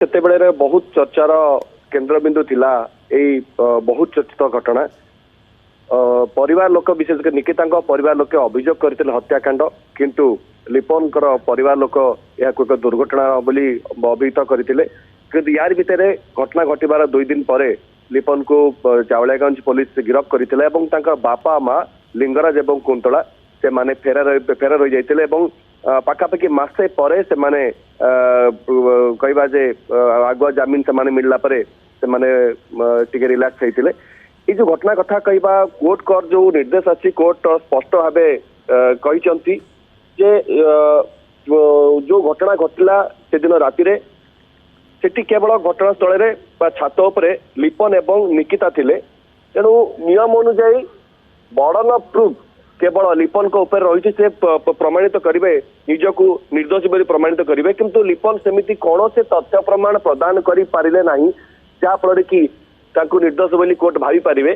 सेतेबेले बहुत चर्चार केन्द्रबिंदु थिला एई बहुत चर्चित घटना परिवार लोक विशेषकर निकिता परिवार लोके अभियोग करते हत्याकांड किंतु लिपन परिवार लोक एक दुर्घटना बोली अभिहित करते किंतु यार भितर घटना घटवार 2 दिन पर लिपन को चावड़ागंज पुलिस गिरफ्त करते बापा माँ लिंगराज और कुंतला से माने फेरार हो जाते पाखापाखि मसे पर से माने कहवा जे आगुआ जमीन से माने मिलला परे से माने टिके रिलैक्स होते ये जो घटना कथा कहवा कोर्ट कर जो निर्देश अच्छी कोर्ट स्पष्ट भाव कहते जे जो घटना घटला से दिन राति सेठी केवल घटनास्थल छात उपरे लिपन एवं निकिता थिले तेणु नियम अनुजाई बर्डन ऑफ प्रूफ केवल लिपन को ऊपर रही से प्रमाणित करेंगे निजक निर्दोष बोली प्रमाणित करेंगे किंतु लिपन सेमिति कौन से तथ्य प्रमाण प्रदान कर पारे ना जहाँफल कि निर्दोष बोली कोर्ट भावी पारे